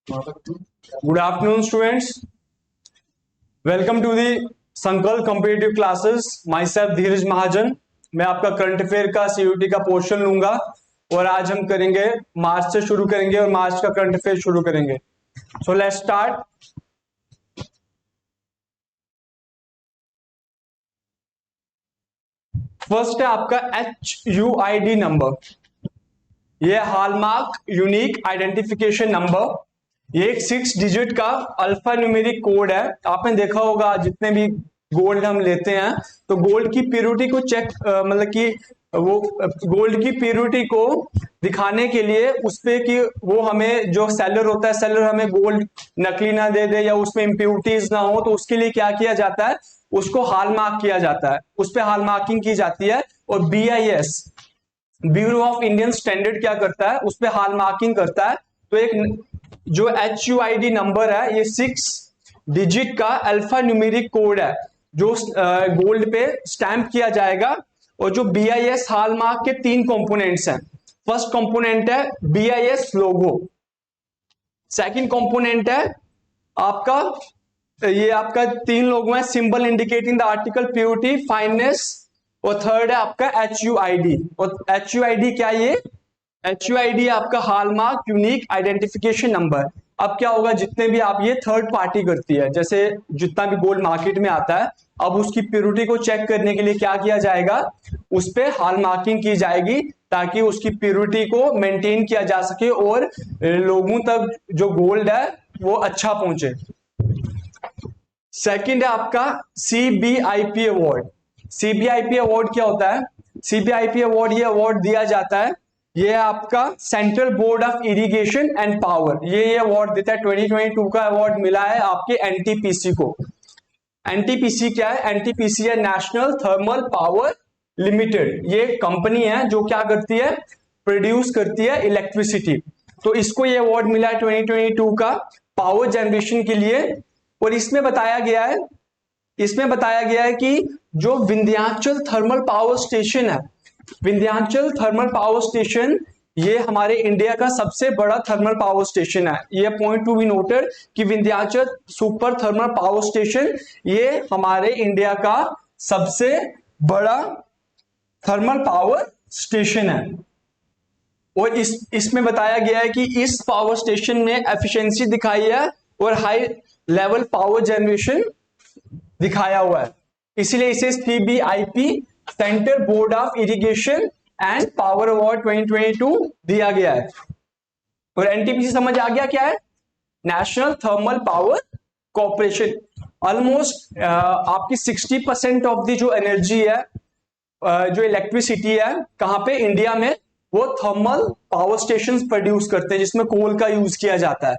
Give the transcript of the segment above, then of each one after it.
Good afternoon, students. Welcome to the संकल्प competitive classes. My self धीरज महाजन. मैं आपका current affair का सीयूटी का पोर्शन लूंगा और आज हम करेंगे मार्च से शुरू करेंगे और मार्च का करंट अफेयर शुरू करेंगे. So let's start. फर्स्ट है आपका HUID नंबर. ये हॉलमार्क यूनिक आइडेंटिफिकेशन नंबर. ये एक 6 डिजिट का अल्फा न्यूमेरिक कोड है. आपने देखा होगा जितने भी गोल्ड हम लेते हैं तो गोल्ड की प्योरिटी को चेक मतलब कि वो गोल्ड की प्योरिटी को दिखाने के लिए उस पे कि वो हमें जो सेलर होता है सेलर हमें गोल्ड नकली ना दे दे या उसमें इम्प्योरिटीज ना हो, तो उसके लिए क्या किया जाता है, उसको हॉलमार्क किया जाता है, उस पर हॉलमार्किंग की जाती है. और BIS bureau of Indian standard क्या करता है, उस पर हॉलमार्किंग करता है. तो एक जो HUID नंबर है ये 6 डिजिट का अल्फा न्यूमेरिक कोड है जो गोल्ड पे स्टैंप किया जाएगा. और जो BIS हॉलमार्क के 3 कंपोनेंट्स हैं. फर्स्ट कंपोनेंट है BIS लोगो. सेकंड कंपोनेंट है आपका ये आपका 3 लोगो है symbol indicating the article purity fineness. और थर्ड है आपका HUID. और HUID क्या ये HUID आपका हॉलमार्क यूनिक आइडेंटिफिकेशन नंबर. अब क्या होगा, जितने भी आप ये थर्ड पार्टी करती है, जैसे जितना भी गोल्ड मार्केट में आता है, अब उसकी प्योरिटी को चेक करने के लिए क्या किया जाएगा, उस पर हॉलमार्किंग की जाएगी ताकि उसकी प्योरिटी को मेंटेन किया जा सके और लोगों तक जो गोल्ड है वो अच्छा पहुंचे. सेकंड है आपका CBIP अवार्ड. CBIP अवार्ड क्या होता है? CBIP अवार्ड ये अवार्ड दिया जाता है, ये आपका central board of irrigation and power ये अवार्ड देता है. 2022 का अवार्ड मिला है आपके NTPC को. NTPC क्या है? NTPC है नेशनल थर्मल पावर लिमिटेड. ये कंपनी है जो क्या करती है, प्रोड्यूस करती है इलेक्ट्रिसिटी. तो इसको ये अवार्ड मिला है 2022 का पावर जनरेशन के लिए. और इसमें बताया गया है कि जो विंध्याचल थर्मल पावर स्टेशन है, विंध्याचल थर्मल पावर स्टेशन ये हमारे इंडिया का सबसे बड़ा थर्मल पावर स्टेशन है. ये पॉइंट टू बी नोटेड कि Vindhyachal super thermal power station ये हमारे इंडिया का सबसे बड़ा थर्मल पावर स्टेशन है. और इसमें बताया गया है कि इस पावर स्टेशन में एफिशिएंसी दिखाई है और हाई लेवल पावर जनरेशन दिखाया हुआ है, इसीलिए इसे CBIP central board of irrigation and power award 2022 दिया गया है. और NTPC समझ आ गया क्या है? National thermal power corporation. Almost आपकी 60% ऑफ दी जो एनर्जी है, जो इलेक्ट्रिसिटी है, कहां पे? इंडिया में. वो थर्मल पावर स्टेशन प्रोड्यूस करते हैं जिसमें कोल का यूज किया जाता है.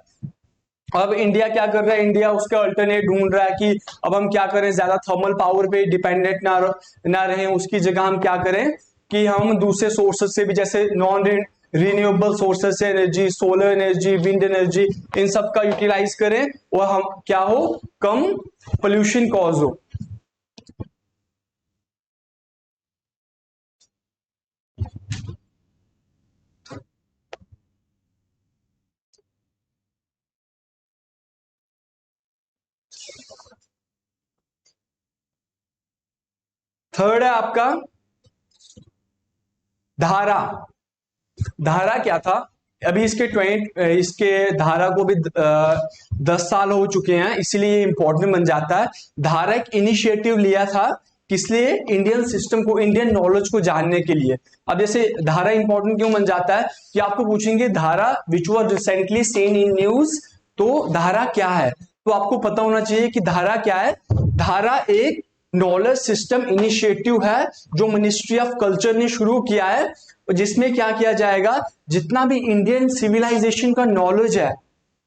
अब इंडिया क्या कर रहा है, इंडिया उसका अल्टरनेट ढूंढ रहा है कि अब हम क्या करें, ज्यादा थर्मल पावर पे डिपेंडेंट ना रहें, उसकी जगह हम क्या करें कि हम दूसरे सोर्सेस से भी, जैसे नॉन रिन्यूएबल सोर्सेस से energy, solar energy, wind energy, इन सब का यूटिलाइज करें और हम क्या हो, कम पोल्यूशन कॉज हो. थर्ड है आपका धारा. धारा क्या था? अभी इसके धारा को भी 10 साल हो चुके हैं, इसलिए इंपॉर्टेंट बन जाता है. धारा एक इनिशिएटिव लिया था किस लिए? इंडियन सिस्टम को, इंडियन नॉलेज को जानने के लिए. अब जैसे धारा इंपॉर्टेंट क्यों बन जाता है कि आपको पूछेंगे धारा which was recently seen in news, तो धारा क्या है, तो आपको पता होना चाहिए कि धारा क्या है. धारा एक नॉलेज सिस्टम इनिशिएटिव है जो मिनिस्ट्री ऑफ कल्चर ने शुरू किया है, जिसमें क्या किया जाएगा, जितना भी इंडियन सिविलाइजेशन का नॉलेज है,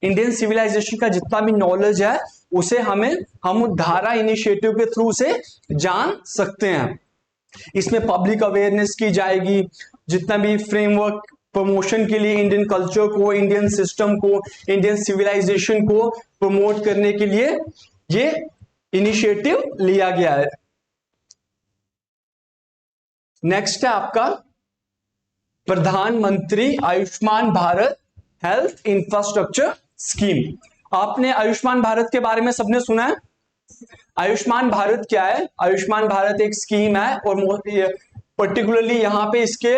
इंडियन सिविलाइजेशन का जितना भी नॉलेज है उसे हम धारा इनिशिएटिव के थ्रू से जान सकते हैं. इसमें पब्लिक अवेयरनेस की जाएगी, जितना भी फ्रेमवर्क प्रमोशन के लिए इंडियन कल्चर को, इंडियन सिस्टम को, इंडियन सिविलाइजेशन को प्रमोट करने के लिए ये इनिशिएटिव लिया गया है. नेक्स्ट है आपका प्रधानमंत्री Ayushman Bharat health infrastructure scheme. आपने आयुष्मान भारत के बारे में सबने सुना है? आयुष्मान भारत क्या है? आयुष्मान भारत एक स्कीम है और पर्टिकुलरली यहाँ पे इसके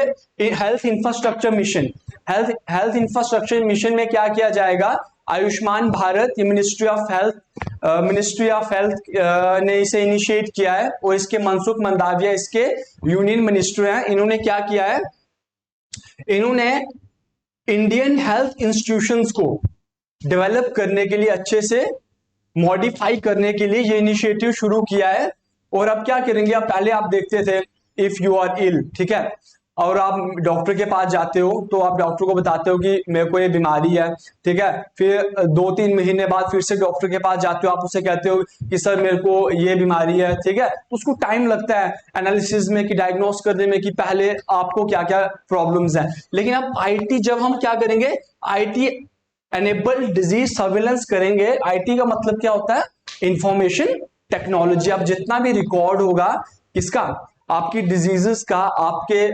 health infrastructure mission, health infrastructure mission में क्या किया जाएगा? आयुष्मान भारत, ये मिनिस्ट्री ऑफ हेल्थ ने इसे इनिशिएट किया है और इसके मनसुख मंडाविया इसके यूनियन मिनिस्टर हैं। इन्होंने क्या किया है? इन्होंने इंडियन हेल्थ इंस्टीट्यूशंस को डेवलप करने के लिए, अच्छे से मॉडिफाई करने के लिए ये इनिशिएटिव शुरू किया है। और अब क्या करेंगे? अब पहले आप देखते थे इफ यू आर इल, ठीक है, और आप डॉक्टर के पास जाते हो तो आप डॉक्टर को बताते हो कि मेरे को ये बीमारी है, ठीक है, फिर 2-3 महीने बाद फिर से डॉक्टर के पास जाते हो, आप उससे कहते हो कि सर मेरे को ये बीमारी है, ठीक है, तो उसको टाइम लगता है एनालिसिस में कि डायग्नोस करने में कि पहले आपको क्या क्या प्रॉब्लम्स हैं। लेकिन अब आईटी, जब हम क्या करेंगे? आईटी एनेबल डिजीज सर्विलेंस करेंगे। आईटी का मतलब क्या होता है? Information technology. अब जितना भी रिकॉर्ड होगा किसका? आपकी डिजीजेस का, आपके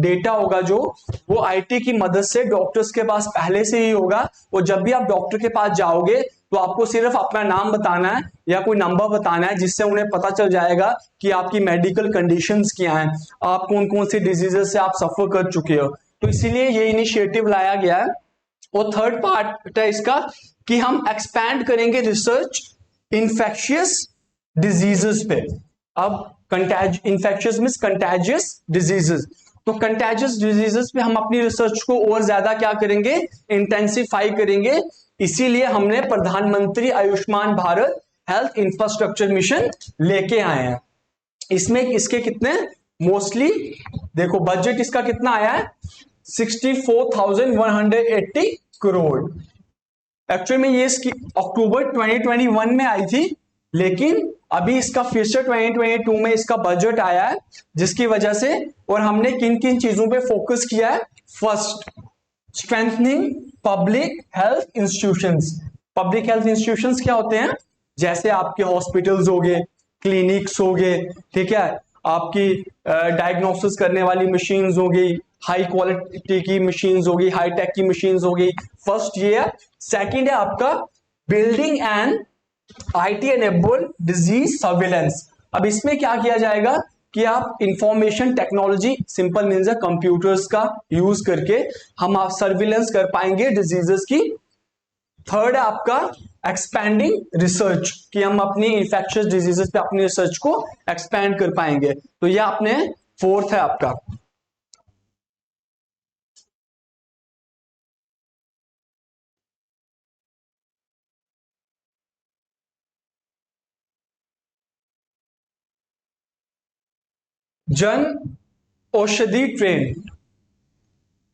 डेटा होगा जो, वो आईटी की मदद से डॉक्टर्स के पास पहले से ही होगा। और जब भी आप डॉक्टर के पास जाओगे तो आपको सिर्फ अपना नाम बताना है या कोई नंबर बताना है, जिससे उन्हें पता चल जाएगा कि आपकी मेडिकल कंडीशंस क्या हैं, आप कौन कौन सी डिजीजेस से आप सफर कर चुके हो। तो इसीलिए ये इनिशिएटिव लाया गया है। और थर्ड पार्ट है इसका कि हम एक्सपैंड करेंगे रिसर्च इन्फेक्शियस डिजीजेस पे। अब इन्फेक्शियस मींस कंटेजियस डिजीजेस, तो कंटेजियस डिजीजेस पे हम अपनी रिसर्च को और ज्यादा क्या करेंगे? इंटेंसिफाई करेंगे। इसीलिए हमने प्रधानमंत्री Ayushman Bharat health infrastructure mission लेके आए हैं। इसमें इसके कितने, मोस्टली देखो बजट इसका कितना आया है? 64,180 करोड़। एक्चुअल में ये इसकी अक्टूबर 2021 में आई थी, लेकिन अभी इसका फिर से 2022 में इसका बजट आया है, जिसकी वजह से, और हमने किन किन चीजों पे फोकस किया है? First, strengthening public health institutions. Public health institutions क्या होते हैं? जैसे आपके हॉस्पिटल्स हो गए, क्लिनिक्स हो गए, ठीक है, आपकी डायग्नोसिस करने वाली मशीन्स हो गई, हाई क्वालिटी की मशीन्स हो गई, हाई टेक की मशीन्स हो गई। फर्स्ट ये है। सेकंड है आपका building and IT enabled disease surveillance. अब इसमें क्या किया जाएगा कि आप इंफॉर्मेशन टेक्नोलॉजी, सिंपल मीन्स है कंप्यूटर्स का यूज करके हम आप सर्विलेंस कर पाएंगे डिजीजेस की। थर्ड है आपका एक्सपैंडिंग रिसर्च, कि हम अपनी इन्फेक्शियस डिजीजेस पे अपनी रिसर्च को एक्सपैंड कर पाएंगे। तो यह अपने फोर्थ है आपका। जन औषधि ट्रेन,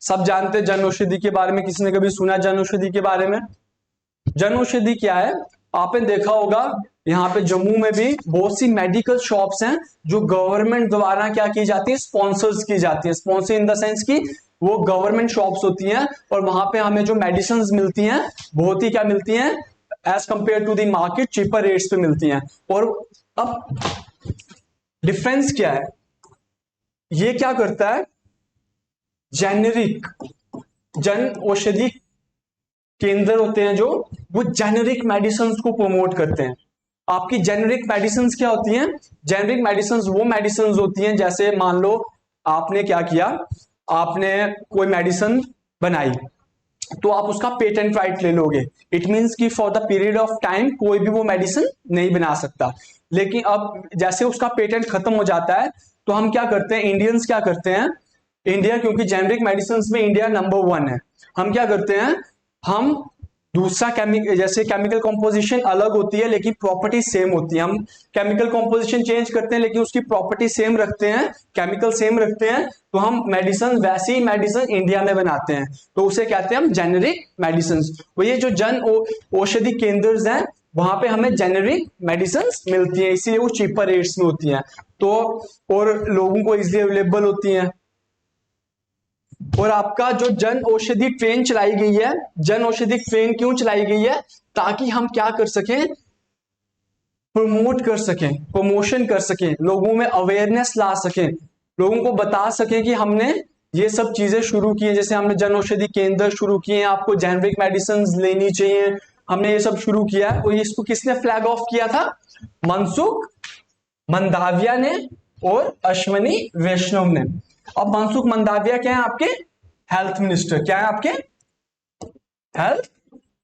सब जानते हैं जन औषधि के बारे में। किसी ने कभी सुना जन औषधि के बारे में? जन औषधि क्या है? आपने देखा होगा यहाँ पे जम्मू में भी बहुत सी मेडिकल शॉप्स हैं जो गवर्नमेंट द्वारा क्या की जाती है? स्पॉन्सर्स की जाती है। स्पॉन्सर इन द सेंस की वो गवर्नमेंट शॉप्स होती हैं और वहां पे हमें जो मेडिसिन मिलती हैं बहुत ही क्या मिलती हैं? As compared to the market cheaper rates पे मिलती हैं। और अब डिफरेंस क्या है? ये क्या करता है? जेनेरिक, जन औषधि केंद्र होते हैं जो, वो जेनेरिक मेडिसिन को प्रमोट करते हैं। आपकी जेनेरिक मेडिसिन क्या होती हैं? जेनेरिक मेडिसिन वो मेडिसिन होती हैं, जैसे मान लो आपने क्या किया, आपने कोई मेडिसिन बनाई तो आप उसका पेटेंट राइट ले लोगे। इट मींस कि for the period of time कोई भी वो मेडिसिन नहीं बना सकता। लेकिन अब जैसे उसका पेटेंट खत्म हो जाता है तो हम क्या करते हैं, इंडियंस क्या करते हैं, इंडिया क्योंकि जेनेरिक मेडिसिन में इंडिया नंबर 1 है, हम क्या करते हैं, हम दूसरा जैसे केमिकल कॉम्पोजिशन अलग होती है लेकिन प्रॉपर्टी सेम होती है, हम केमिकल कॉम्पोजिशन चेंज करते हैं लेकिन उसकी प्रॉपर्टी सेम रखते हैं, केमिकल सेम रखते हैं, तो हम मेडिसिन वैसी ही मेडिसिन इंडिया में बनाते हैं, तो उसे कहते हैं हम जेनेरिक मेडिसिन। तो ये जो जन औषधि केंद्र हैं वहां पे हमें जेनेरिक मेडिसिन मिलती हैं, इसीलिए वो चीपर रेट्स में होती हैं, तो और लोगों को इजीली अवेलेबल होती हैं। और आपका जो जन औषधि ट्रेन चलाई गई है, जन औषधि ट्रेन क्यों चलाई गई है? ताकि हम क्या कर सकें, प्रमोट कर सकें, प्रमोशन कर सकें, लोगों में अवेयरनेस ला सकें, लोगों को बता सकें कि हमने ये सब चीजें शुरू की हैं, जैसे हमने जन औषधि केंद्र शुरू किए हैं, आपको जेनरिक मेडिसिन लेनी चाहिए, हमने ये सब शुरू किया है। और इसको किसने फ्लैग ऑफ किया था? मनसुख मंदाविया ने और अश्वनी वैष्णव ने। अब मनसुख मंदाविया क्या है आपके? Health minister. क्या है आपके? Health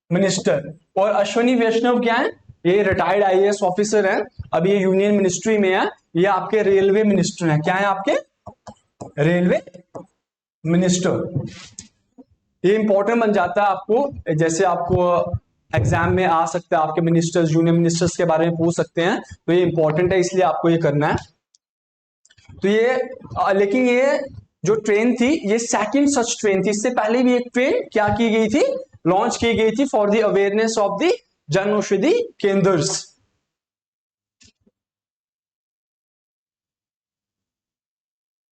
minister. और अश्वनी वैष्णव क्या है? ये रिटायर्ड आईएएस ऑफिसर है, अब ये यूनियन मिनिस्ट्री में है, ये आपके रेलवे मिनिस्टर हैं। क्या है आपके? Railway minister. ये इंपॉर्टेंट बन जाता है आपको, जैसे आपको एग्जाम में आ सकता है, आपके मिनिस्टर्स जूनियर मिनिस्टर्स के बारे में पूछ सकते हैं, तो ये इंपॉर्टेंट है, इसलिए आपको ये करना है। तो ये लेकिन ये जो ट्रेन थी ये सेकंड सच ट्रेन थी, इससे पहले भी एक ट्रेन क्या की गई थी? लॉन्च की गई थी for the awareness of the Jan Aushadhi केंद्र्स।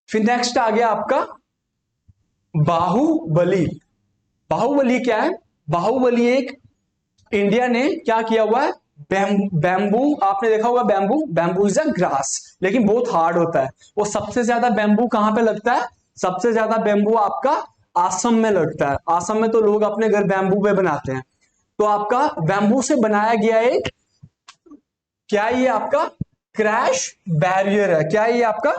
फिर नेक्स्ट आ गया आपका बाहुबली। बाहुबली क्या है? बाहुबली एक इंडिया ने क्या किया हुआ है? बैम्बू, आपने देखा होगा bamboo, bamboo is a grass, लेकिन बहुत हार्ड होता है। वो सबसे ज्यादा बैम्बू कहां पे लगता है? सबसे ज्यादा बैम्बू आपका आसम में लगता है। आसम में तो लोग अपने घर बैम्बू पे बनाते हैं। तो आपका बैम्बू से बनाया गया एक, क्या ये आपका क्रैश बैरियर है। क्या ये आपका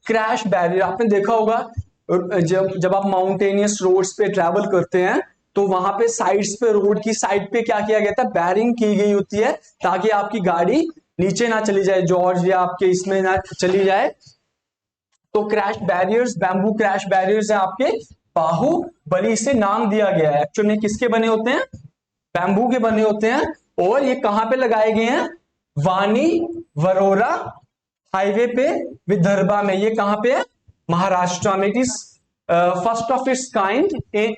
क्रैश बैरियर? आपने देखा होगा जब जब आप माउंटेनियस रोड्स पे ट्रैवल करते हैं तो वहां पे साइड्स पे, रोड की साइड पे क्या किया गया था? बैरिंग की गई होती है ताकि आपकी गाड़ी नीचे ना चली जाए, जॉर्ज या आपके इसमें ना चली जाए। तो crash barriers, bamboo crash barriers है आपके। बाहुबली से नाम दिया गया है, एक्चुअली किसके बने होते हैं? बैम्बू के बने होते हैं। और ये कहां पे लगाए गए हैं? वानी वरोरा हाईवे पे विदर्भा में। ये कहां पे है? महाराष्ट्र में। It is first of its kind,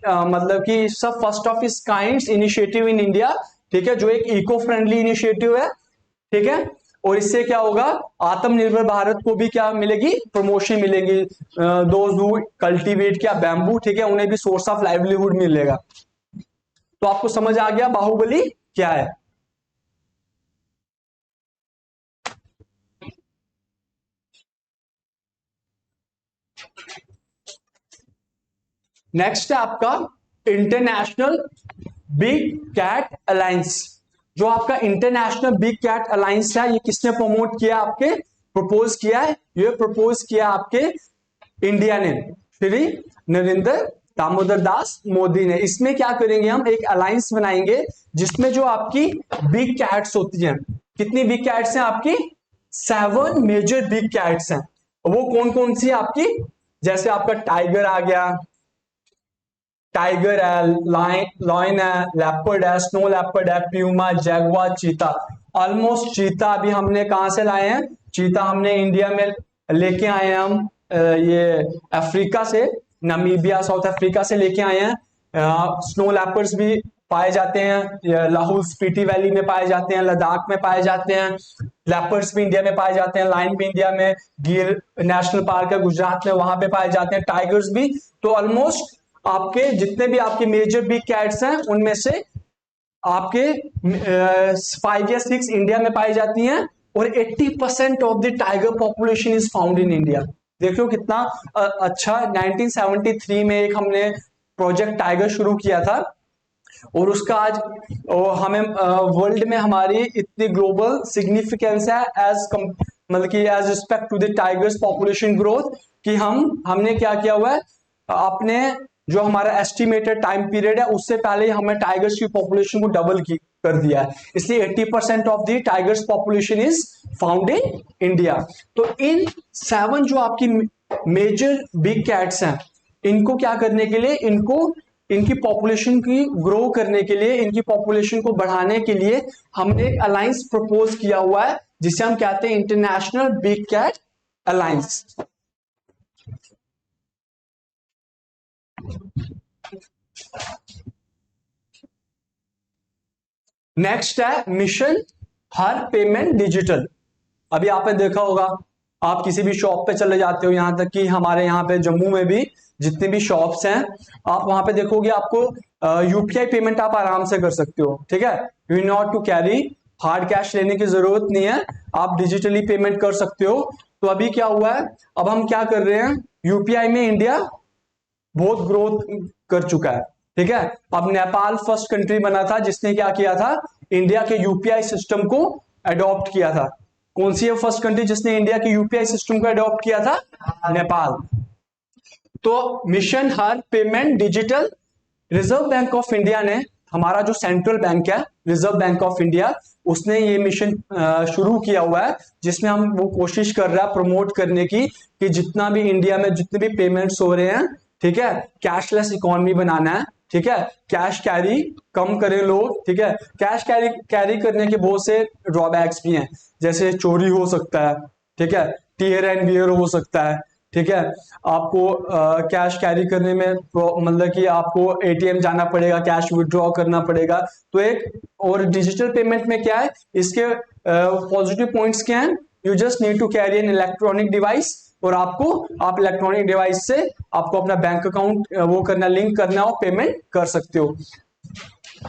मतलब कि सब first of its kind initiative in India, ठीक है, जो एक इको फ्रेंडली इनिशिएटिव है, ठीक है। और इससे क्या होगा? आत्मनिर्भर भारत को भी क्या मिलेगी? प्रमोशन मिलेगी। दोज हु कल्टीवेट क्या बैम्बू, ठीक है, उन्हें भी सोर्स ऑफ लाइवलीहुड मिलेगा। तो आपको समझ आ गया बाहुबली क्या है। नेक्स्ट है आपका इंटरनेशनल बिग कैट अलायंस। जो आपका इंटरनेशनल बिग कैट अलायंस है, ये किसने प्रमोट किया? आपके प्रपोज किया है, ये प्रपोज किया आपके इंडिया ने, श्री नरेंद्र दामोदर दास मोदी ने। इसमें क्या करेंगे? हम एक अलायंस बनाएंगे जिसमें जो आपकी बिग कैट्स होती हैं, कितनी बिग कैट्स हैं आपकी? 7 मेजर बिग कैट्स हैं। वो कौन कौन सी आपकी? जैसे आपका टाइगर आ गया, टाइगर है, लॉयन है, लेपर्ड है, स्नो लेपर्ड है, प्यूमा, जैगुआर, चीता। ऑलमोस्ट चीता अभी हमने कहां से लाए हैं? चीता हमने इंडिया में लेके आए हैं हम, ये अफ्रीका से, नामीबिया, साउथ अफ्रीका से लेके आए हैं। स्नो लेपर्ड्स भी पाए जाते हैं, लाहौल स्पीति वैली में पाए जाते हैं, लद्दाख में पाए जाते हैं। लेपर्ड्स भी इंडिया में पाए जाते हैं, लायन भी इंडिया में, गिर नेशनल पार्क है गुजरात में, वहां पे पाए जाते हैं, टाइगर्स भी। तो ऑलमोस्ट आपके जितने भी आपके मेजर बिग कैट्स हैं उनमें से आपके 5 या 6 इंडिया में पाई जाती हैं। और 80% of the tiger population is found in India. देखो कितना अच्छा। 1973 में एक हमने प्रोजेक्ट टाइगर शुरू किया था, और उसका आज हमें वर्ल्ड में हमारी इतनी ग्लोबल सिग्निफिकेंस है एज मतलब कि as respect to the tigers population growth, कि हमने क्या किया हुआ है? अपने जो हमारा एस्टिमेटेड टाइम पीरियड है उससे पहले ही हमने टाइगर्स की पॉपुलेशन को डबल कर दिया है। इसलिए 80% of the tigers population is found in India. तो इन 7 जो आपकी मेजर बिग कैट्स हैं, इनको क्या करने के लिए, इनकी पॉपुलेशन की ग्रो करने के लिए, इनकी पॉपुलेशन को बढ़ाने के लिए हमने एक अलायंस प्रपोज किया हुआ है जिसे हम कहते हैं international big cat alliance. Next है मिशन हर पेमेंट डिजिटल। अभी आपने देखा होगा, आप किसी भी शॉप पे चले जाते हो, यहां तक कि हमारे यहाँ पे जम्मू में भी जितनी भी शॉप्स हैं, आप वहां पे देखोगे आपको यूपीआई पेमेंट आप आराम से कर सकते हो, ठीक है। You not to carry hard cash लेने की जरूरत नहीं है, आप डिजिटली पेमेंट कर सकते हो। तो अभी क्या हुआ है, अब हम क्या कर रहे हैं, यूपीआई में इंडिया बहुत ग्रोथ कर चुका है, ठीक है। अब नेपाल फर्स्ट कंट्री बना था जिसने क्या किया था, इंडिया के यूपीआई सिस्टम को अडॉप्ट किया था। कौन सी है फर्स्ट कंट्री जिसने इंडिया के यूपीआई सिस्टम को अडॉप्ट किया था, नेपाल। तो मिशन हर payment digital, reserve bank of India ने, हमारा जो सेंट्रल बैंक है रिजर्व बैंक ऑफ इंडिया, उसने ये मिशन शुरू किया हुआ है जिसमें हम वो कोशिश कर रहा है प्रमोट करने की कि जितना भी इंडिया में जितने भी पेमेंट्स हो रहे हैं, ठीक है, कैशलेस इकोनॉमी बनाना है, ठीक है, कैश कैरी कम करें लोग, ठीक है। कैश कैरी करने के बहुत से ड्रॉबैक्स भी हैं, जैसे चोरी हो सकता है, ठीक है, टीयर एंड बियर हो सकता है, ठीक है। आपको कैश कैरी करने में मतलब कि आपको एटीएम जाना पड़ेगा, कैश विड्रॉ करना पड़ेगा। तो एक और डिजिटल पेमेंट में क्या है, इसके पॉजिटिव पॉइंट्स क्या हैं, you just need to carry an electronic device, और आप इलेक्ट्रॉनिक डिवाइस से आपको अपना बैंक अकाउंट वो करना, लिंक करना और पेमेंट कर सकते हो।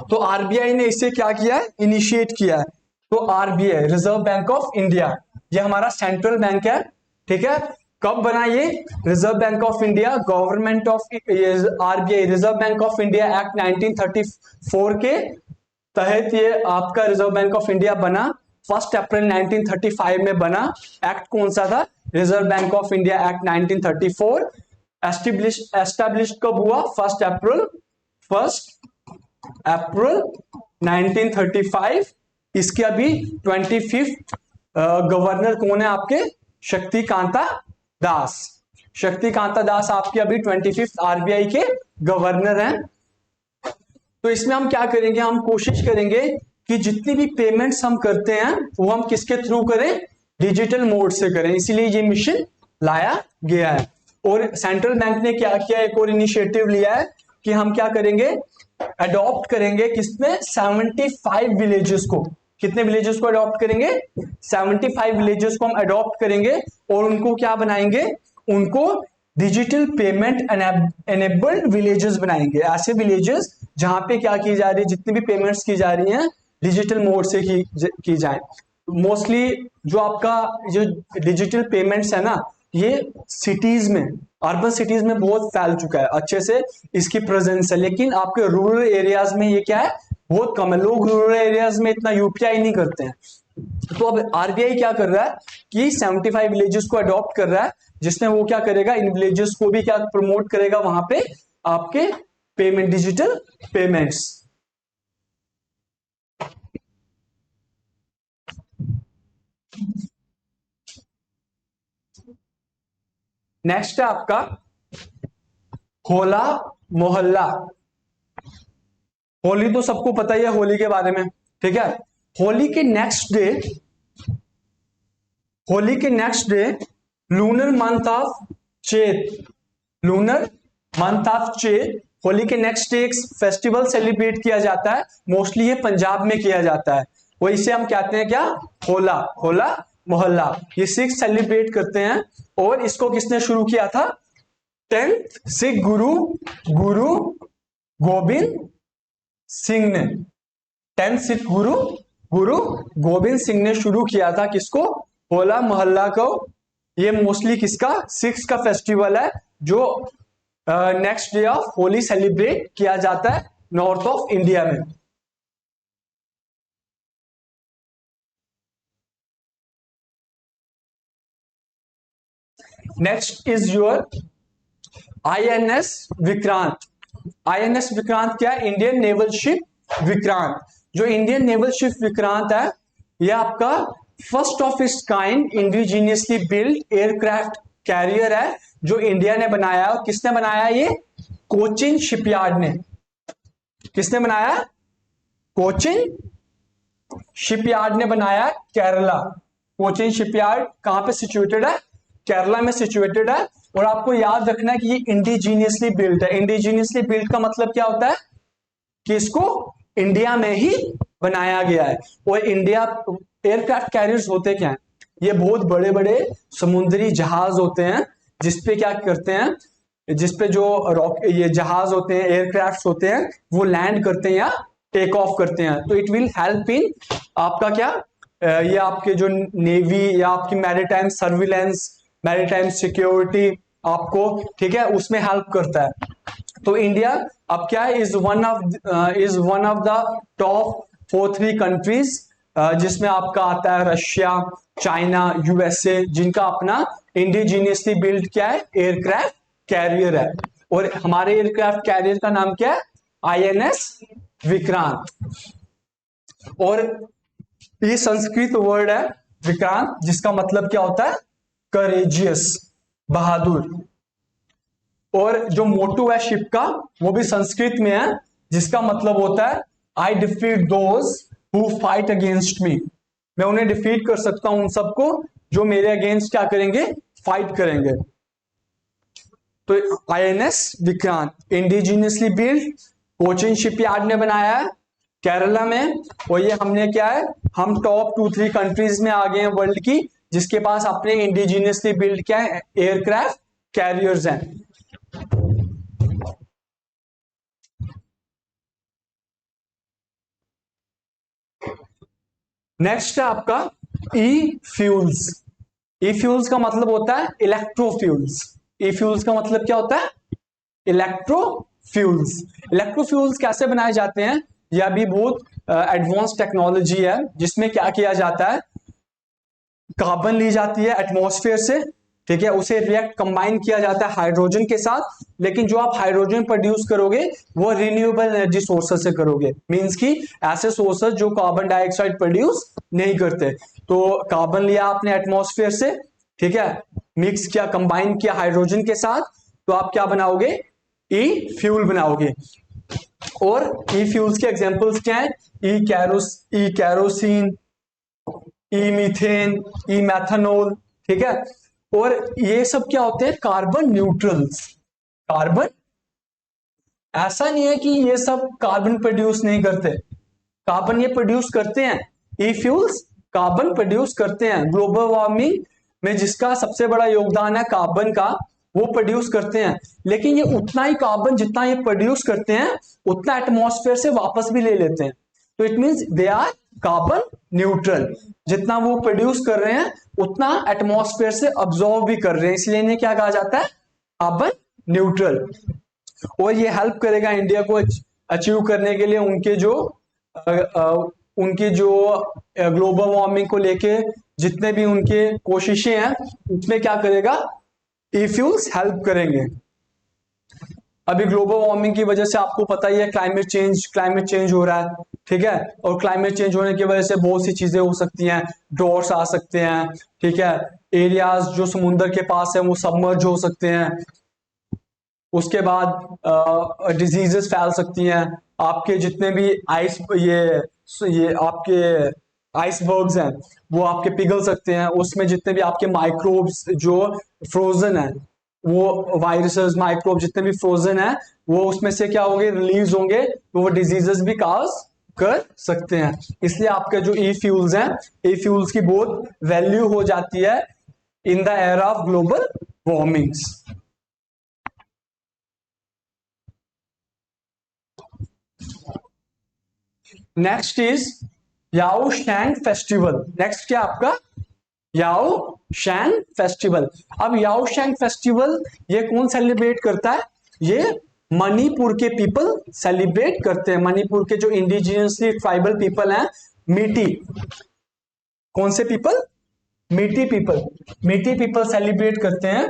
तो आरबीआई ने इससे क्या किया है, इनिशिएट किया है। तो RBI reserve bank of India, ये हमारा सेंट्रल बैंक है, ठीक है। कब बना ये, reserve bank of India, government of RBI reserve bank of India act 1934 के तहत ये आपका रिजर्व बैंक ऑफ इंडिया बना। 1 अप्रैल 1935 में बना। एक्ट कौन सा था, reserve bank of India act 1934। Establish कब हुआ, 1 अप्रैल 1935। इसके अभी 25th गवर्नर कौन है आपके, शक्तिकांता दास। शक्तिकांता दास आपके अभी 25th आरबीआई के गवर्नर हैं। तो इसमें हम क्या करेंगे, हम कोशिश करेंगे कि जितनी भी पेमेंट्स हम करते हैं वो हम किसके थ्रू करें, डिजिटल मोड से करें। इसीलिए ये मिशन लाया गया है। और सेंट्रल बैंक ने क्या किया, एक और इनिशिएटिव लिया है कि हम क्या करेंगे, अडॉप्ट करेंगे किसमें, 75 विलेजेस को। कितने विलेजेस को अडॉप्ट करेंगे, 75 विलेजेस को हम अडॉप्ट करेंगे और उनको क्या बनाएंगे, उनको डिजिटल पेमेंट एनेबल्ड विलेजेस बनाएंगे। ऐसे विलेजेस जहां पे क्या की जा रही है, जितनी भी पेमेंट्स की जा रही हैं डिजिटल मोड से की जाए। मोस्टली जो आपका जो डिजिटल पेमेंट्स है ना, ये सिटीज में, अर्बन सिटीज में बहुत फैल चुका है, अच्छे से इसकी प्रेजेंस है। लेकिन आपके रूरल एरियाज में ये क्या है, बहुत कम है। लोग रूरल एरियाज में इतना यूपीआई नहीं करते हैं। तो अब आरबीआई क्या कर रहा है कि 75 विलेजेस को अडॉप्ट कर रहा है, जिसमें वो क्या करेगा, इन विलेजेस को भी क्या प्रमोट करेगा, वहां पे आपके पेमेंट, डिजिटल पेमेंट्स। नेक्स्ट है आपका होला मोहल्ला। होली तो सबको पता ही है, होली के बारे में, ठीक है। होली के next day lunar month of चेत, होली के नेक्स्ट डे एक फेस्टिवल सेलिब्रेट किया जाता है। मोस्टली ये पंजाब में किया जाता है, वो इसे हम कहते हैं क्या, होला मोहल्ला। ये सिख सेलिब्रेट करते हैं। और इसको किसने शुरू किया था, 10th सिख गुरु गोबिंद सिंह ने, 10th सिख गुरु गोबिंद सिंह ने शुरू किया था। किसको, होला मोहल्ला को। ये मोस्टली किसका, सिख्स का फेस्टिवल है, जो next day of Holi celebrate किया जाता है नॉर्थ ऑफ इंडिया में। Next is your INS Vikrant. INS Vikrant क्या है, इंडियन नेवल शिप विक्रांत। जो इंडियन नेवल शिप विक्रांत है, यह आपका first of its kind indigenously build aircraft carrier है, जो इंडिया ने बनाया। और किसने बनाया, ये कोचिन शिपयार्ड ने। किसने बनाया, कोचिन शिपयार्ड ने बनाया, केरला। कोचिन शिपयार्ड कहां पे सिचुएटेड है, केरला में सिचुएटेड है। और आपको याद रखना है कि ये इंडिजीनियसली बिल्ट है। इंडिजीनियसली बिल्ट का मतलब क्या होता है कि इसको इंडिया में ही बनाया गया है। और इंडिया, एयरक्राफ्ट कैरियर्स होते क्या है, ये बहुत बड़े बड़े समुद्री जहाज होते हैं, जिसपे क्या करते हैं, जिसपे जो ये जहाज होते हैं, एयरक्राफ्ट होते हैं, वो लैंड करते हैं या टेक ऑफ करते हैं। तो इट विल हेल्प इन आपका क्या, ये आपके जो नेवी या आपकी मैरीटाइम सर्विलेंस, मैरीटाइम सिक्योरिटी आपको, ठीक है, उसमें हेल्प करता है। तो इंडिया अब क्या है, is one of the top 4 3 countries, जिसमें आपका आता है रशिया, चाइना, यूएसए, जिनका अपना इंडिजीनियसली बिल्ड क्या है, एयरक्राफ्ट कैरियर है। और हमारे एयरक्राफ्ट कैरियर का नाम क्या है, आईएनएस विक्रांत। और ये संस्कृत वर्ड है विक्रांत, जिसका मतलब क्या होता है, करेजियस, बहादुर। और जो मोटो है शिप का, वो भी संस्कृत में है, जिसका मतलब होता है I defeat those who fight against me. मैं उन्हें डिफीट कर सकता हूं, उन सबको जो मेरे अगेंस्ट क्या करेंगे, फाइट करेंगे। तो INS Vikrant indigenously build, Cochin shipyard ने बनाया है केरला में। और ये हमने क्या है, हम टॉप 2 3 कंट्रीज में आ गए हैं वर्ल्ड की, जिसके पास अपने इंडिजिनियसली बिल्ड क्या है, एयरक्राफ्ट कैरियर्स हैं। नेक्स्ट है आपका ई फ्यूल्स। ई फ्यूल्स का मतलब होता है इलेक्ट्रोफ्यूल्स। ई फ्यूल्स का मतलब क्या होता है, इलेक्ट्रोफ्यूल्स। इलेक्ट्रोफ्यूल्स कैसे बनाए जाते हैं, यह भी बहुत एडवांस टेक्नोलॉजी है, जिसमें क्या किया जाता है, कार्बन ली जाती है एटमॉस्फेयर से, ठीक है, उसे रिएक्ट कंबाइन किया जाता है हाइड्रोजन के साथ। लेकिन जो आप हाइड्रोजन प्रोड्यूस करोगे वो रिन्यूएबल एनर्जी सोर्सेस से करोगे, मींस की ऐसे सोर्सेस जो कार्बन डाइऑक्साइड प्रोड्यूस नहीं करते। तो कार्बन लिया आपने एटमॉस्फेयर से, ठीक है, मिक्स किया, कंबाइन किया हाइड्रोजन के साथ, तो आप क्या बनाओगे, ई फ्यूल बनाओगे। और ई फ्यूल्स के एग्जांपल्स क्या है, ई कैरोसिन, ई मीथेन, ई मैथनॉल, ठीक है। और ये सब क्या होते हैं, कार्बन न्यूट्रल्स। कार्बन, ऐसा नहीं है कि ये सब कार्बन प्रोड्यूस नहीं करते, कार्बन ये प्रोड्यूस करते हैं। ई फ्यूल्स कार्बन प्रोड्यूस करते हैं, ग्लोबल वार्मिंग में जिसका सबसे बड़ा योगदान है कार्बन का, वो प्रोड्यूस करते हैं। लेकिन ये उतना ही कार्बन जितना ये प्रोड्यूस करते हैं, उतना एटमॉस्फेयर से वापस भी ले लेते हैं। तो it means they are carbon neutral, जितना वो प्रोड्यूस कर रहे हैं उतना एटमॉस्फेयर से अब्सॉर्ब भी कर रहे हैं, इसलिए इन्हें क्या कहा जाता है, कार्बन न्यूट्रल। और ये हेल्प करेगा इंडिया को अचीव करने के लिए उनके जो ग्लोबल वार्मिंग को लेके जितने भी उनके कोशिशें हैं, उसमें क्या करेगा, ई फ्यूल्स हेल्प करेंगे। अभी ग्लोबल वार्मिंग की वजह से आपको पता ही है, क्लाइमेट चेंज हो रहा है, ठीक है। और क्लाइमेट चेंज होने की वजह से बहुत सी चीजें हो सकती हैं, ड्रॉट्स आ सकते हैं, ठीक है, एरियाज जो समुद्र के पास है वो सबमर्ज हो सकते हैं। उसके बाद डिजीजेस फैल सकती हैं, आपके जितने भी ये आपके आइसबर्ग्स हैं वो आपके पिघल सकते हैं, उसमें जितने भी आपके माइक्रोब्स जो फ्रोजन है, वो वायरसेस माइक्रोब जितने भी फ्रोजन है, वो उसमें से क्या होंगे, रिलीज होंगे, तो वो डिजीजेस भी काज कर सकते हैं। इसलिए आपके जो ई फ्यूल्स हैं, ई फ्यूल्स की बहुत वैल्यू हो जाती है in the era of global warmings. Next is Yaoshang festival. Next क्या आपका, याओ शैंग फेस्टिवल। अब याओ शैंग फेस्टिवल ये कौन सेलिब्रेट करता है, ये मणिपुर के पीपल सेलिब्रेट करते हैं। मणिपुर के जो इंडिजिनियसली ट्राइबल पीपल हैं, मीटी, कौन से पीपल, मीटी पीपल, मीटी पीपल सेलिब्रेट करते हैं।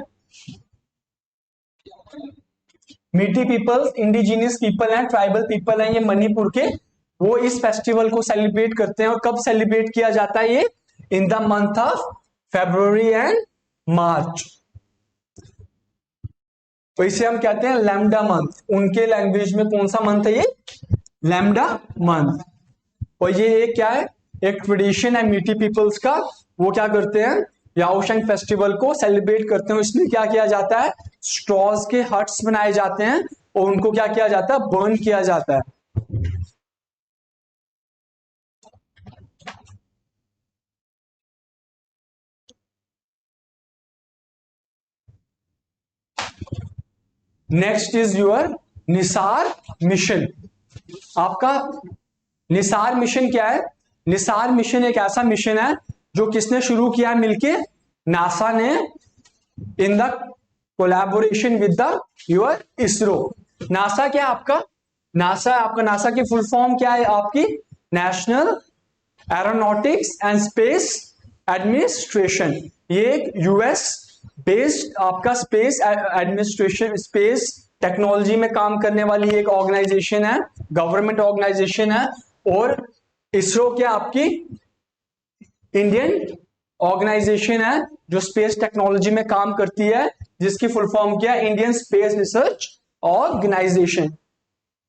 मीटी पीपल इंडिजिनियस पीपल हैं, ट्राइबल पीपल हैं ये मणिपुर के, वो इस फेस्टिवल को सेलिब्रेट करते हैं। और कब सेलिब्रेट किया जाता है ये, in the month of February and March. तो इसे हम कहते हैं लैम्डा मंथ। उनके लैंग्वेज में कौन सा मंथ है ये, लैम्डा मंथ। और ये एक क्या है, एक ट्रेडिशन है मीटी पीपल्स का। वो क्या करते हैं, याओशेंग फेस्टिवल को सेलिब्रेट करते हैं। इसमें क्या किया जाता है, स्ट्रॉज के हट्स बनाए जाते हैं और उनको क्या किया जाता है, बर्न किया जाता है। Next is your Nisar mission. आपका निसार मिशन क्या है, निसार मिशन एक ऐसा मिशन है जो किसने शुरू किया है मिलके, नासा ने, in the collaboration with the your ISRO. NASA क्या है आपका, नासा की फुल फॉर्म क्या है आपकी, national aeronautics and space administration. ये एक यूएस बेस्ड आपका स्पेस एडमिनिस्ट्रेशन, स्पेस टेक्नोलॉजी में काम करने वाली एक ऑर्गेनाइजेशन है, गवर्नमेंट ऑर्गेनाइजेशन है। और इसरो क्या आपकी इंडियन ऑर्गेनाइजेशन है जो स्पेस टेक्नोलॉजी में काम करती है, जिसकी फुल फॉर्म क्या है, इंडियन स्पेस रिसर्च ऑर्गेनाइजेशन।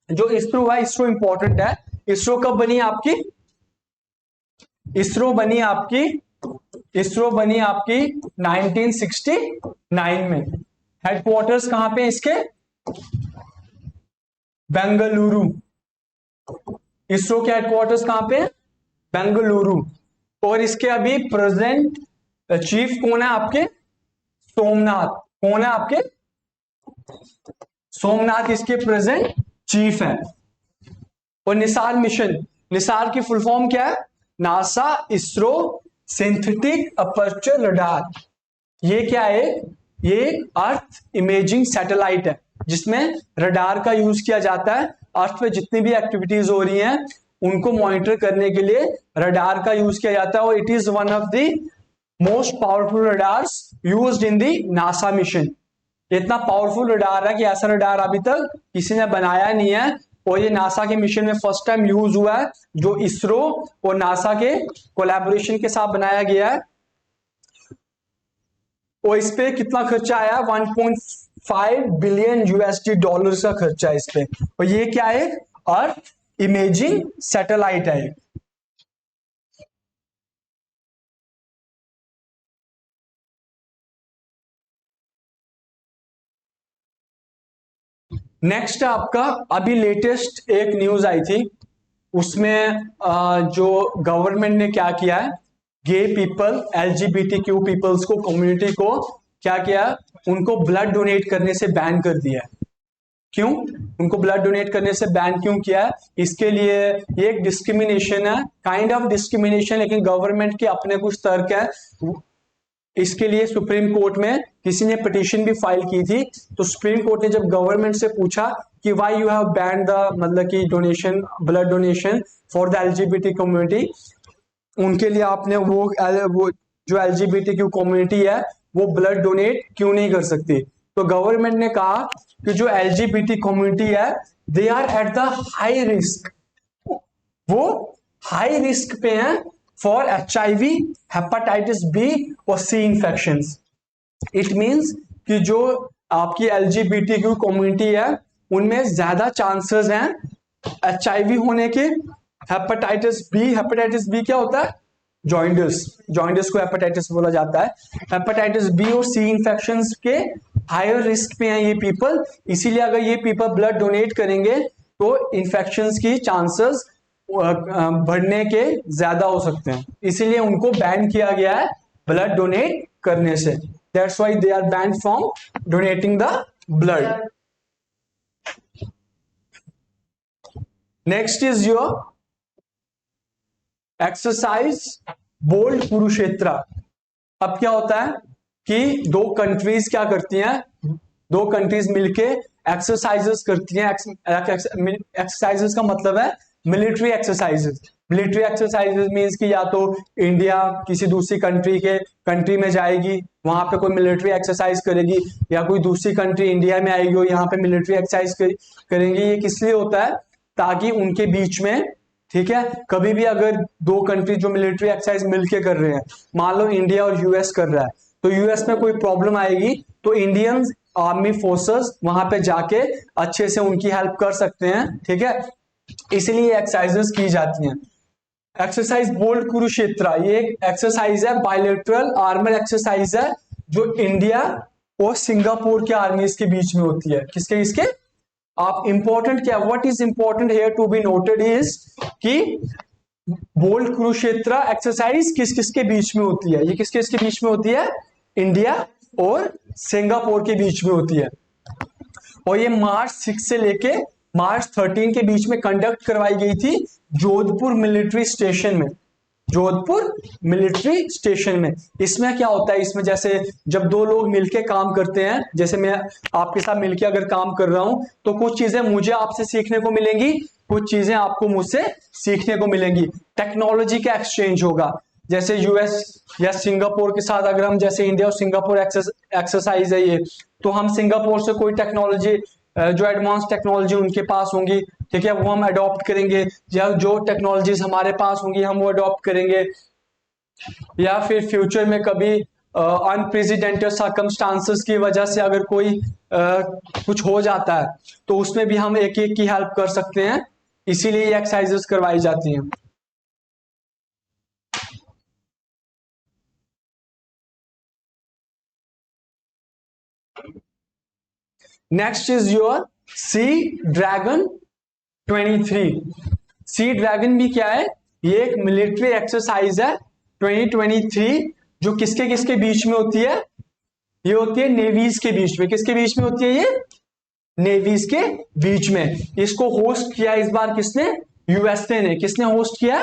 जो इसरो है, इसरो इंपॉर्टेंट है। इसरो कब बनी आपकी, इसरो बनी आपकी 1969 में। हेडक्वार्टर्स कहां पे इसके, बेंगलुरु। इसरो के हेडक्वार्टर्स कहां पे, बेंगलुरु। और इसके अभी प्रेजेंट चीफ कौन है आपके, सोमनाथ। कौन है आपके, सोमनाथ इसके प्रेजेंट चीफ है। और निसार मिशन, निसार की फुल फॉर्म क्या है, NASA ISRO synthetic aperture radar. ये क्या है, ये अर्थ इमेजिंग सैटेलाइट है जिसमें रडार का यूज किया जाता है। अर्थ पे जितनी भी एक्टिविटीज हो रही हैं उनको मॉनिटर करने के लिए रडार का यूज किया जाता है। और it is one of the most powerful radars used in the NASA mission. इतना पावरफुल रडार है कि ऐसा रडार अभी तक किसी ने बनाया नहीं है, और ये नासा के मिशन में फर्स्ट टाइम यूज हुआ है, जो इसरो और नासा के कोलैबोरेशन के साथ बनाया गया है। और इस पे कितना खर्चा आया, 1.5 बिलियन यूएसडी डॉलर्स का खर्चा है इस पे। और ये क्या है, अर्थ इमेजिंग सैटेलाइट है। नेक्स्ट आपका अभी लेटेस्ट एक न्यूज आई थी, उसमें जो गवर्नमेंट ने क्या किया है, गे पीपल, LGBTQ पीपल्स को, कम्युनिटी को क्या किया, उनको ब्लड डोनेट करने से बैन कर दिया है। क्यों उनको ब्लड डोनेट करने से बैन क्यों किया है, इसके लिए ये एक डिस्क्रिमिनेशन है, काइंड ऑफ डिस्क्रिमिनेशन, लेकिन गवर्नमेंट के अपने कुछ तर्क है। इसके लिए सुप्रीम कोर्ट में किसी ने पिटीशन भी फाइल की थी। तो सुप्रीम कोर्ट ने जब गवर्नमेंट से पूछा कि why you have banned the, मतलब कि donation, blood donation for the LGBT community, उनके लिए आपने वो जो LGBTQ कम्युनिटी है वो ब्लड डोनेट क्यों नहीं कर सकती। तो गवर्नमेंट ने कहा कि जो LGBT कम्युनिटी है they are at the high risk, वो हाई रिस्क पे हैं फॉर HIV, हेपेटाइटिस B और C इंफेक्शंस। इट मींस कि जो आपकी LGBTQ कम्युनिटी है उनमें ज्यादा चांसेस हैं HIV होने के, हेपेटाइटिस B क्या होता है, जॉइंडिस को हेपेटाइटिस बोला जाता है। हेपेटाइटिस B और C इंफेक्शंस के हायर रिस्क पे हैं ये पीपल, इसीलिए अगर ये पीपल ब्लड डोनेट करेंगे तो इंफेक्शंस की चांसेस बढ़ने के ज्यादा हो सकते हैं, इसीलिए उनको बैन किया गया है ब्लड डोनेट करने से। That's why they are banned from donating the blood. Next is your exercise Bold Kurukshetra. अब क्या होता है कि दो कंट्रीज क्या करती हैं, दो कंट्रीज मिलके एक्सरसाइजेस करती हैं। एक्सरसाइजेस का मतलब है military exercises. Military exercises means कि या तो इंडिया किसी दूसरी कंट्री में जाएगी, वहां पे कोई मिलिट्री एक्सरसाइज करेगी, या कोई दूसरी कंट्री इंडिया में आएगी और यहाँ पे मिलिट्री एक्सरसाइज करेंगे। ये किस लिए होता है, ताकि उनके बीच में, ठीक है, कभी भी अगर दो कंट्री जो मिलिट्री एक्सरसाइज मिलके कर रहे हैं, मान लो इंडिया और यूएस कर रहा है, तो यूएस में कोई प्रॉब्लम आएगी तो इंडियन आर्मी फोर्सेस वहां पे जाके अच्छे से उनकी हेल्प कर सकते हैं, ठीक है, इसलिए एक्सरसाइजेस की जाती हैं। एक्सरसाइज बोल्ड कुरुक्षेत्र ये एक एक्सरसाइज है, बायलैटरल आर्मर एक्सरसाइज है, जो इंडिया और सिंगापुर के आर्मीज के बीच में होती है। किसके, इसके आप इंपॉर्टेंट क्या, what is important here to be noted is कि बोल्ड कुरुक्षेत्र एक्सरसाइज किस किसके बीच में होती है, ये किस किसके बीच में होती है, इंडिया और सिंगापुर के बीच में होती है। और ये मार्च 6 से लेके मार्च 13 के बीच में कंडक्ट करवाई गई थी जोधपुर मिलिट्री स्टेशन में। जोधपुर मिलिट्री स्टेशन में। इसमें क्या होता है, इसमें जैसे जब दो लोग मिलके काम करते हैं, जैसे मैं आपके साथ मिलके अगर काम कर रहा हूं तो कुछ चीजें मुझे आपसे सीखने को मिलेंगी, कुछ चीजें आपको मुझसे सीखने को मिलेंगी। टेक्नोलॉजी का एक्सचेंज होगा, जैसे यूएस या सिंगापुर के साथ अगर हम, जैसे इंडिया और सिंगापुर एक्सरसाइज है ये, तो हम सिंगापुर से कोई टेक्नोलॉजी जो एडवांस टेक्नोलॉजी उनके पास होंगी, ठीक है, वो हम अडॉप्ट करेंगे, या जो टेक्नोलॉजीज हमारे पास होंगी हम वो अडॉप्ट करेंगे। या फिर फ्यूचर में कभी अनप्रेसिडेंटेड सर्कमस्टांसेस की वजह से अगर कोई कुछ हो जाता है तो उसमें भी हम एक एक की हेल्प कर सकते हैं, इसीलिए ये एक्सरसाइजेस करवाई जाती हैं। Next is your sea dragon 23। Sea dragon भी क्या है, ये एक मिलिट्री एक्सरसाइज है 2023, जो किसके किसके बीच में होती है, ये होती है नेवीज के बीच में। किसके बीच में होती है ये, नेवीज के बीच में। इसको होस्ट किया इस बार किसने, यूएसए ने। किसने होस्ट किया,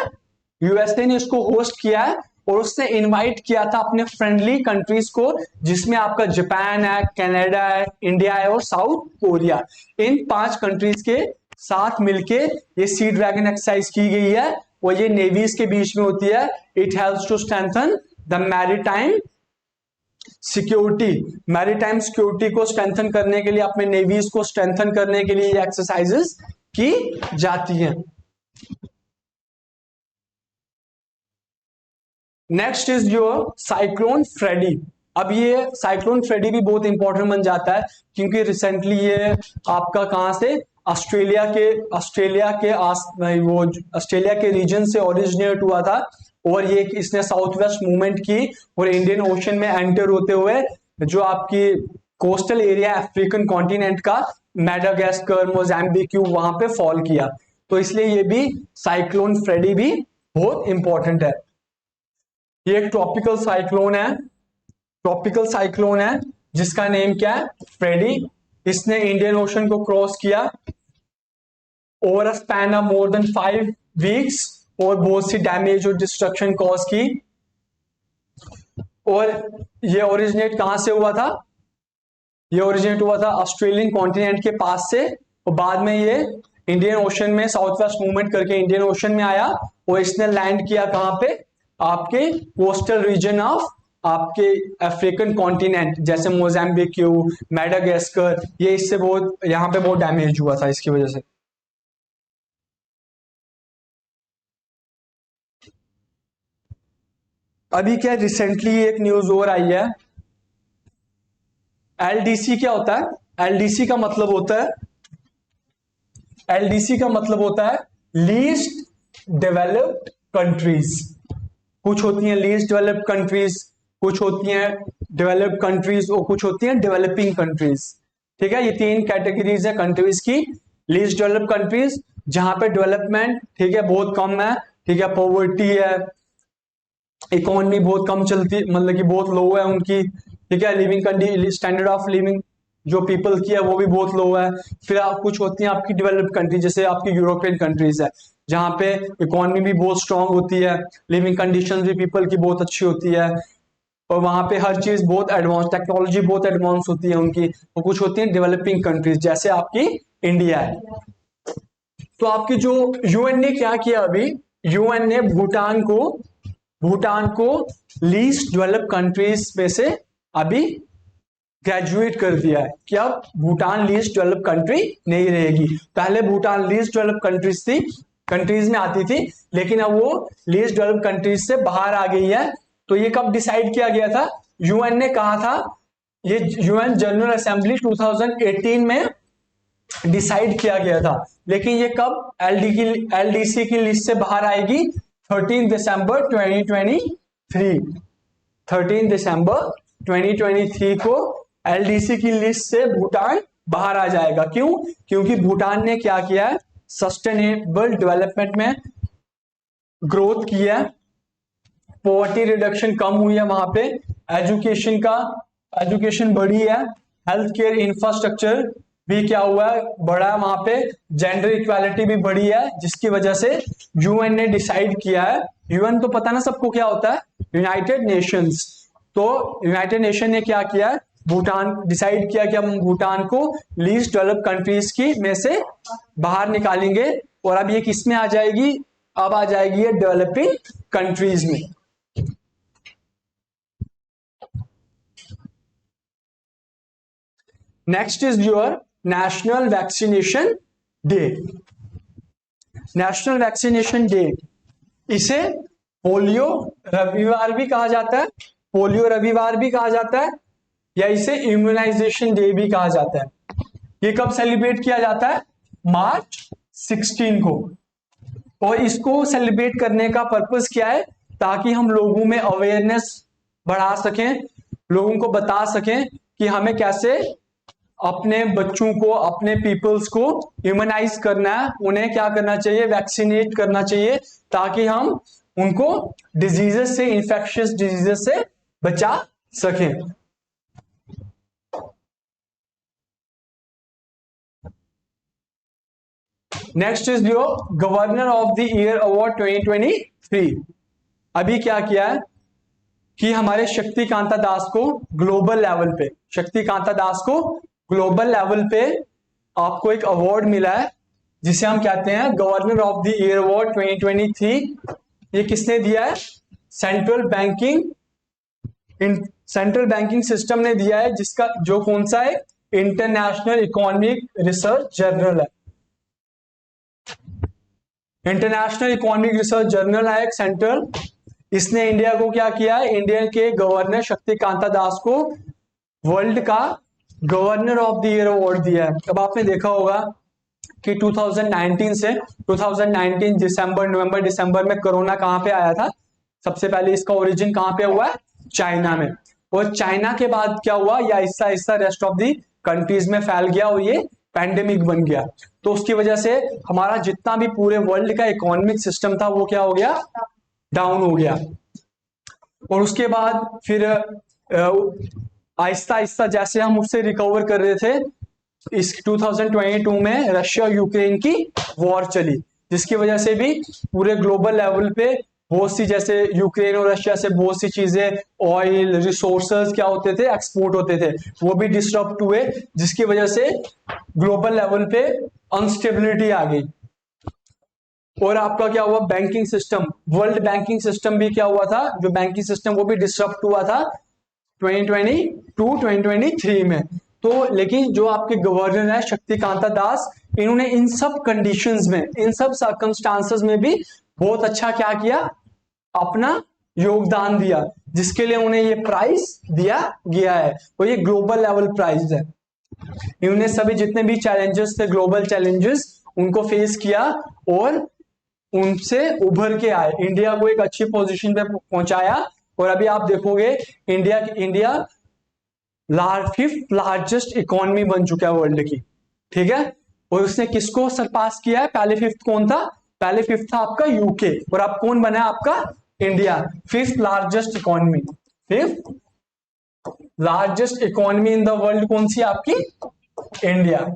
यूएसए ने इसको होस्ट किया है, और उसने इनवाइट किया था अपने फ्रेंडली कंट्रीज को, जिसमें आपका जापान है, कनाडा है, इंडिया है और साउथ कोरिया। इन 5 कंट्रीज के साथ मिलके ये सी ड्रैगन एक्सरसाइज की गई है, और ये नेवीज के बीच में होती है। It helps to strengthen the maritime security. Maritime security को स्ट्रेंथन करने के लिए, अपने नेवीज को स्ट्रेंथन करने के लिए ये एक्सरसाइजेस की जाती हैं। Next is your cyclone Freddy. अब ये साइक्लोन फ्रेडी भी बहुत इंपॉर्टेंट बन जाता है, क्योंकि रिसेंटली ये आपका कहां से, ऑस्ट्रेलिया के रीजन से ओरिजिनेट हुआ था, और ये इसने साउथ वेस्ट मूवमेंट की और इंडियन ओशन में एंटर होते हुए जो आपकी कोस्टल एरिया अफ्रीकन कॉन्टिनेंट का मेडागास्कर, मोजाम्बिक वहां पे फॉल किया। तो इसलिए ये भी साइक्लोन फ्रेडी भी बहुत इंपॉर्टेंट है। ये एक ट्रॉपिकल साइक्लोन है जिसका नेम क्या है, फ्रेडी। इसने इंडियन ओशन को क्रॉस किया over a span of more than 5 weeks और बहुत सी डैमेज और डिस्ट्रक्शन कॉज की। और ये ओरिजिनेट कहां से हुआ था, ये ओरिजिनेट हुआ था ऑस्ट्रेलियन कॉन्टिनेंट के पास से, और बाद में ये इंडियन ओशन में साउथ वेस्ट मूवमेंट करके इंडियन ओशन में आया, और इसने लैंड किया कहां पे, आपके कोस्टल रीजन ऑफ आपके अफ्रीकन कॉन्टिनेंट, जैसे मोजाम्बिक, मेडागास्कर। ये इससे बहुत, यहाँ पे बहुत डैमेज हुआ था इसकी वजह से। अभी क्या रिसेंटली एक न्यूज और आई है, एलडीसी क्या होता है, एलडीसी का मतलब होता है लीस्ट डेवलप्ड कंट्रीज। कुछ होती हैं लीस्ट डेवलप्ड कंट्रीज, कुछ होती हैं डेवलप्ड कंट्रीज, और कुछ होती हैं डेवलपिंग कंट्रीज। ठीक है, ये 3 कैटेगरीज है कंट्रीज की। लीस्ट डेवलप्ड कंट्रीज, जहां पे डेवलपमेंट, ठीक है, बहुत कम है, ठीक है, पॉवर्टी है, इकोनॉमी बहुत कम चलती, मतलब कि बहुत लो है उनकी, ठीक है, लिविंग स्टैंडर्ड ऑफ लिविंग जो पीपल की है वो भी बहुत लो है। फिर कुछ होती हैं आपकी डेवलप्ड कंट्री, जैसे आपकी यूरोपियन कंट्रीज है, जहां पे इकोनॉमी भी बहुत स्ट्रांग होती है, लिविंग कंडीशंस भी पीपल की बहुत अच्छी होती है, और वहां पे हर चीज बहुत एडवांस, टेक्नोलॉजी बहुत एडवांस होती है उनकी। और कुछ होती है डेवलपिंग कंट्रीज, जैसे आपकी इंडिया है। तो आपकी जो यूएन ने क्या किया, अभी यूएन ने भूटान को लीस्ट डेवलप्ड कंट्रीज में से अभी ग्रेजुएट कर दिया है कि अब भूटान लीस्ट डेवलप्ड कंट्री नहीं रहेगी। पहले भूटान लीस्ट डेवलप्ड कंट्रीज में आती थी, लेकिन अब वो लीस्ट डेवलप्ड कंट्रीज से बाहर आ गई है। तो ये कब डिसाइड किया गया था, यूएन ने कहा था, ये यूएन जनरल असेंबली 2018 में डिसाइड किया गया था, लेकिन ये कब एलडीसी की लिस्ट से बाहर आएगी, 13 दिसंबर 2023। 13 दिसंबर 2023 को एलडीसी की लिस्ट से भूटान बाहर आ जाएगा। क्यों, क्योंकि भूटान ने क्या किया है, सस्टेनेबल डेवलपमेंट में ग्रोथ किया है, पॉवर्टी रिडक्शन कम हुई है वहां पे, एजुकेशन बढ़ी है, हेल्थ केयर इंफ्रास्ट्रक्चर भी क्या हुआ है, बढ़ा है, वहां पे जेंडर इक्वालिटी भी बढ़ी है, जिसकी वजह से यूएन ने डिसाइड किया है। यूएन तो पता ना सबको क्या होता है, यूनाइटेड नेशंस। तो यूनाइटेड नेशन ने क्या किया है, भूटान डिसाइड किया कि हम भूटान को लीस्ट डेवलप कंट्रीज की में से बाहर निकालेंगे, और अब ये किस में आ जाएगी, अब आ जाएगी ये डेवलपिंग कंट्रीज में। Next is your national vaccination day. National vaccination day, इसे पोलियो रविवार भी कहा जाता है, पोलियो रविवार भी कहा जाता है, या इसे इम्यूनाइजेशन डे भी कहा जाता है। ये कब सेलिब्रेट किया जाता है, मार्च 16 को। और इसको सेलिब्रेट करने का पर्पस क्या है, ताकि हम लोगों में अवेयरनेस बढ़ा सकें, लोगों को बता सकें कि हमें कैसे अपने बच्चों को, अपने पीपल्स को इम्यूनाइज करना है, उन्हें क्या करना चाहिए, वैक्सीनेट करना चाहिए, ताकि हम उनको डिजीजेस से, इंफेक्शियस डिजीजेस से बचा सकें। Next is your governor of the year award 2023। अभी क्या किया है कि हमारे शक्ति कांता दास को ग्लोबल लेवल पे, शक्ति कांता दास को ग्लोबल लेवल पे आपको एक अवार्ड मिला है, जिसे हम कहते हैं governor of the year award 2023। ये किसने दिया है, सेंट्रल बैंकिंग सिस्टम ने दिया है, जिसका जो कौन सा है, इंटरनेशनल इकोनॉमिक रिसर्च जर्नल है। इंटरनेशनल इकोनॉमिक रिसर्च जर्नल है एक सेंट्रल, इसने इंडिया को क्या किया है, इंडिया के गवर्नर शक्ति कांता दास को वर्ल्ड का governor of the year award दिया है। अब आपने देखा होगा कि 2019 से 2019 दिसंबर, नवंबर दिसंबर में कोरोना कहां पे आया था, सबसे पहले इसका ओरिजिन कहां पे हुआ है, चाइना में। और चाइना के बाद क्या हुआ, या Aahista Aahista rest of the countries में फैल गया और ये पैंडेमिक बन गया। तो उसकी वजह से हमारा जितना भी पूरे वर्ल्ड का इकोनॉमिक सिस्टम था वो क्या हो गया, डाउन हो गया। और उसके बाद फिर आहिस्ता आहिस्ता जैसे हम उससे रिकवर कर रहे थे, इस 2022 में रशिया यूक्रेन की वॉर चली, जिसकी वजह से भी पूरे ग्लोबल लेवल पे बहुत सी, जैसे यूक्रेन और रशिया से बहुत सी चीजें, ऑयल रिसोर्सेज क्या होते थे, एक्सपोर्ट होते थे, वो भी डिस्टर्ब हुए, जिसकी वजह से ग्लोबल लेवल पे अनस्टेबिलिटी आ गई। और आपका क्या हुआ, banking system, world banking system भी क्या हुआ था, जो बैंकिंग सिस्टम वो भी डिस्टर्ब हुआ था 2022-2023 में। तो लेकिन जो आपके गवर्नर है शक्ति कांता दास, इन्होंने इन सब कंडीशंस में, इन सब सर्कमस्टांसेस में भी बहुत अच्छा क्या किया, अपना योगदान दिया, जिसके लिए उन्हें ये प्राइज दिया गया है। और ये ग्लोबल लेवल प्राइज है। इन्होंने सभी जितने भी चैलेंजेस थे, ग्लोबल चैलेंजेस, उनको फेस किया और उनसे उभर के आए, इंडिया को एक अच्छी पोजीशन पे पहुंचाया। और अभी आप देखोगे इंडिया 5th लार्जेस्ट इकोनॉमी बन चुका है वर्ल्ड की, ठीक है। और उसने किसको सरपास किया है, पहले 5th कौन था, पहले 5th था आपका यूके, और अब कौन बना है आपका India, 5th largest economy. 5th largest economy in the world कौन सी आपकी, इंडिया।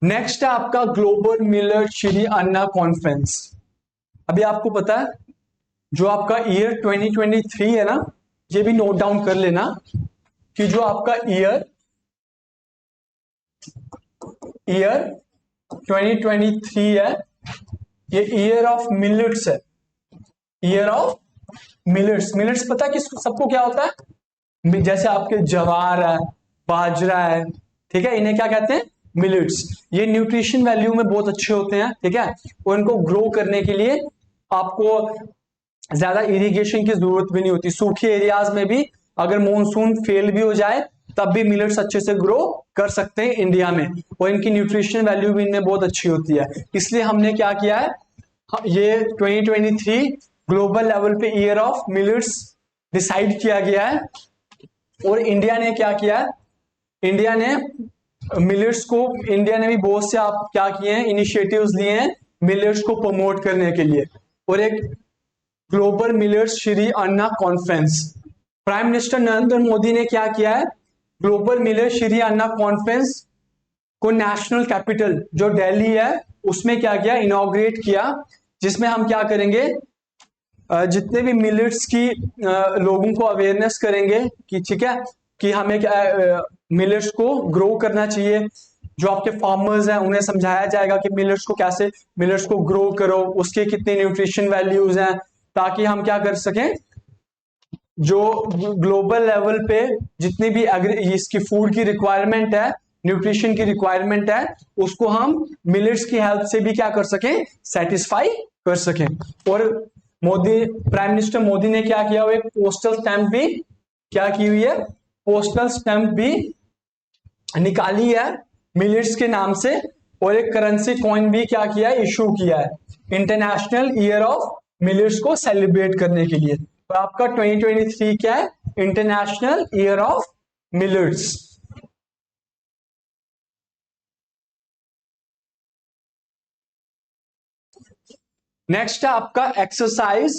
नेक्स्ट है आपका global millet Shri Anna conference. अभी आपको पता है जो आपका ईयर 2023 है ना, ये भी नोट डाउन कर लेना कि जो आपका ईयर 2023 है, ये ईयर ऑफ मिलेट्स है, ईयर ऑफ मिलेट्स। मिलेट्स पता है कि सबको क्या होता है, जैसे आपके ज्वार है, बाजरा है, ठीक है, इन्हें क्या कहते हैं, मिलेट्स। ये न्यूट्रिशन वैल्यू में बहुत अच्छे होते हैं, ठीक है। और इनको ग्रो करने के लिए आपको ज्यादा इरिगेशन की जरूरत भी नहीं होती, सूखे एरियाज में भी अगर मॉनसून फेल भी हो जाए तब भी मिलेट्स अच्छे से ग्रो कर सकते हैं इंडिया में, और इनकी न्यूट्रिशन वैल्यू भी इनमें बहुत अच्छी होती है। इसलिए हमने क्या किया है, ये 2023 ग्लोबल लेवल पे ईयर ऑफ मिलेट्स डिसाइड किया गया है। और इंडिया ने क्या किया है, इंडिया ने मिलेट्स को, इंडिया ने भी बहुत से आप क्या किए हैं, इनिशिएटिव्स लिए हैं मिलेट्स को प्रमोट करने के लिए। और एक global millets Shri Anna conference. Prime minister Narendra Modi ने क्या किया है, global millets Shri Anna conference को नेशनल कैपिटल जो दिल्ली है उसमें क्या किया, इनॉग्रेट किया, जिसमें हम क्या करेंगे, जितने भी मिलेट्स की लोगों को अवेयरनेस करेंगे कि ठीक है कि हमें क्या मिलेट्स को ग्रो करना चाहिए। जो आपके फार्मर्स हैं उन्हें समझाया जाएगा कि मिलेट्स को कैसे, मिलेट्स को ग्रो करो, उसके कितने न्यूट्रिशन वैल्यूज हैं, ताकि हम क्या कर सकें, जो ग्लोबल लेवल पे जितनी भी इसकी फूड की रिक्वायरमेंट है, न्यूट्रिशन की रिक्वायरमेंट है, उसको हम मिलेट्स की हेल्प से भी क्या कर सकें, सेटिस्फाई कर सकें। और मोदी, प्राइम मिनिस्टर मोदी ने क्या किया, वो एक पोस्टल स्टैंप भी क्या की हुई है, पोस्टल स्टैंप भी निकाली है मिलेट्स के नाम से, और एक करेंसी कॉइन भी क्या किया है, इशू किया है इंटरनेशनल ईयर ऑफ मिलेट्स को सेलिब्रेट करने के लिए। तो आपका 2023 क्या है, international year of millets. Next है आपका एक्सरसाइज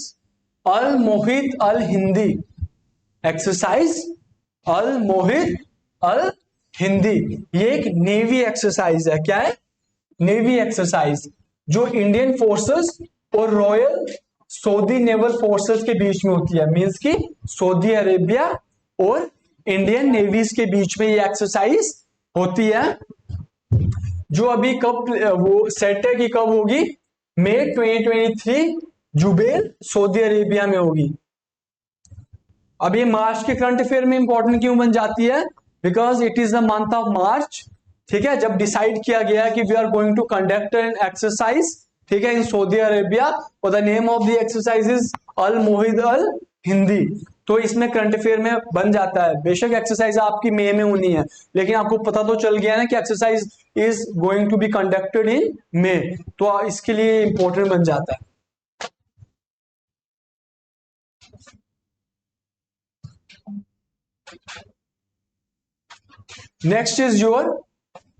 अल मोहित अल हिंदी। एक्सरसाइज अल मोहित अल हिंदी, ये एक नेवी एक्सरसाइज है। क्या है, नेवी एक्सरसाइज, जो इंडियन फोर्सेस और रॉयल सऊदी नेवल फोर्सेस के बीच में होती है। मींस कि सऊदी अरेबिया और इंडियन नेवीज के बीच में ये एक्सरसाइज होती है, जो अभी कब वो सेट है कि कब होगी, मई 2023 जुबेल सऊदी अरेबिया में होगी। अब ये मार्च के करंट अफेयर में इंपॉर्टेंट क्यों बन जाती है, because it is the month of March. ठीक है, जब डिसाइड किया गया कि we are going to conduct an exercise, ठीक है, इन सऊदी अरेबिया, और the name of the exercise is Al Mohed Al Hindi. तो इसमें करंट अफेयर में बन जाता है। बेशक एक्सरसाइज आपकी मई में होनी है, लेकिन आपको पता तो चल गया ना कि exercise is going to be conducted in May, तो इसके लिए इंपॉर्टेंट बन जाता है। Next is your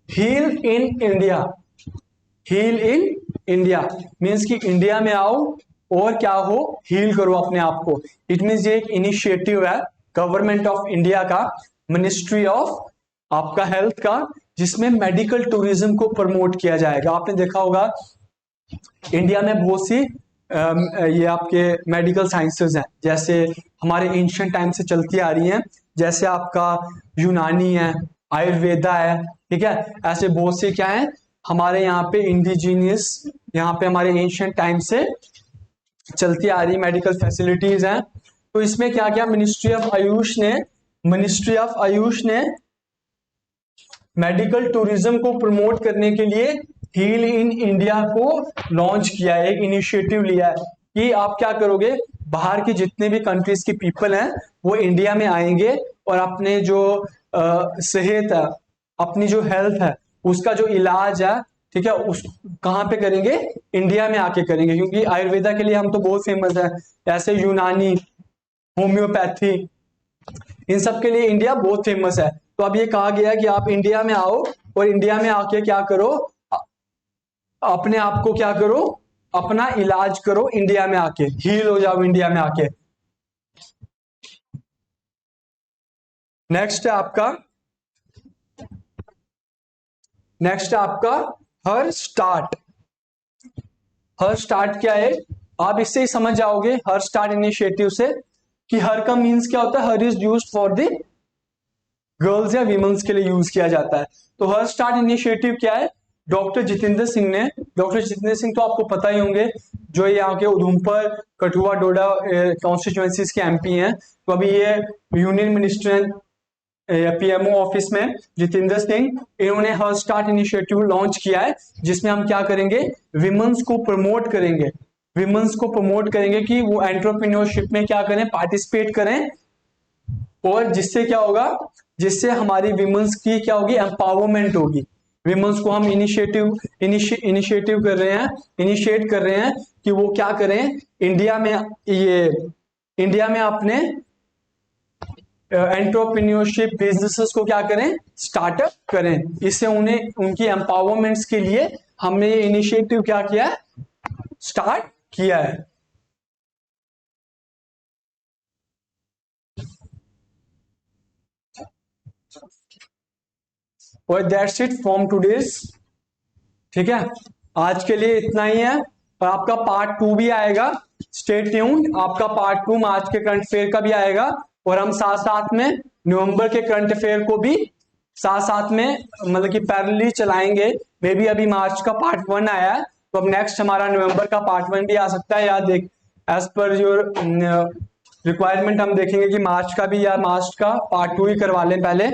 heal in India. Heal in India means कि इंडिया में आओ और क्या हो, हील करो अपने आप को। इट मीन्स ये एक इनिशिएटिव है गवर्नमेंट ऑफ इंडिया का, मिनिस्ट्री ऑफ आपका हेल्थ का, जिसमें मेडिकल टूरिज्म को प्रमोट किया जाएगा। आपने देखा होगा इंडिया में बहुत सी ये आपके मेडिकल साइंसेज हैं, जैसे हमारे एंशिएंट टाइम से चलती आ रही हैं, जैसे आपका यूनानी है, आयुर्वेदा है, ठीक है, ऐसे बहुत से क्या है हमारे यहाँ पे इंडिजीनियस, यहाँ पे हमारे एंशिएंट टाइम से चलती आ रही मेडिकल फैसिलिटीज हैं। तो इसमें क्या क्या मिनिस्ट्री ऑफ आयुष ने मेडिकल टूरिज्म को प्रमोट करने के लिए हील इन इंडिया को लॉन्च किया है, एक इनिशिएटिव लिया है कि आप क्या करोगे, बाहर की जितने भी कंट्रीज की पीपल हैं वो इंडिया में आएंगे और अपने जो सेहत है, अपनी जो हेल्थ है, उसका जो इलाज है, ठीक है, उस कहाँ पे करेंगे, इंडिया में आके करेंगे। क्योंकि आयुर्वेदा के लिए हम तो बहुत फेमस है, ऐसे यूनानी, होम्योपैथी, इन सब के लिए इंडिया बहुत फेमस है। तो अब ये कहा गया है कि आप इंडिया में आओ और इंडिया में आके क्या करो, अपने आप को क्या करो, अपना इलाज करो इंडिया में आके, हील हो जाओ इंडिया में आके। नेक्स्ट है आपका हर स्टार्ट। हर स्टार्ट क्या है, आप इससे ही समझ जाओगे हर स्टार्ट इनिशिएटिव से कि हर का मीन्स क्या होता है, her is used for the girls या विमेंस के लिए यूज किया जाता है। तो हर स्टार्ट इनिशिएटिव क्या है, डॉक्टर जितेंद्र सिंह ने, डॉक्टर जितेंद्र सिंह तो आपको पता ही होंगे, जो यहाँ के उधमपुर कठुआ डोडा कॉन्स्टिट्यूएंसीज के एमपी हैं। तो अभी ये यूनियन मिनिस्टर पीएमओ ऑफिस में जितेंद्र सिंह, इन्होंने हर स्टार्ट इनिशिएटिव लॉन्च किया है, जिसमें हम क्या करेंगे, विमेंस को प्रमोट करेंगे, विमेंस को प्रमोट करेंगे कि वो एंटरप्रेन्योरशिप में क्या करें, पार्टिसिपेट करें, और जिससे क्या होगा, जिससे हमारी विमेंस की क्या होगी, एम्पावरमेंट होगी। विमेंस को हम इनिशिएटिव कर रहे हैं, इनिशिएट कर रहे हैं कि वो क्या करें, इंडिया में अपने एंटरप्रेन्योरशिप बिजनेसेस को क्या करें, स्टार्टअप करें। इससे उन्हें उनकी एम्पावरमेंट्स के लिए हमने ये इनिशिएटिव क्या किया है, स्टार्ट किया है। और दैट्स इट फ्रॉम टूडेज। ठीक है, आज के लिए इतना ही है, और आपका पार्ट 2 भी आएगा। स्टे ट्यून्ड, आपका पार्ट 2 मार्च के करंट अफेयर का भी आएगा, और हम साथ साथ में नवंबर के करंट अफेयर को भी साथ साथ में मतलब कि पैरेलली चलाएंगे। मे बी अभी मार्च का पार्ट 1 आया है, तो अब नेक्स्ट हमारा नवंबर का पार्ट 1 भी आ सकता है, या देख एज पर योर रिक्वायरमेंट हम देखेंगे कि मार्च का भी या मार्च का पार्ट 2 ही करवा लें पहले,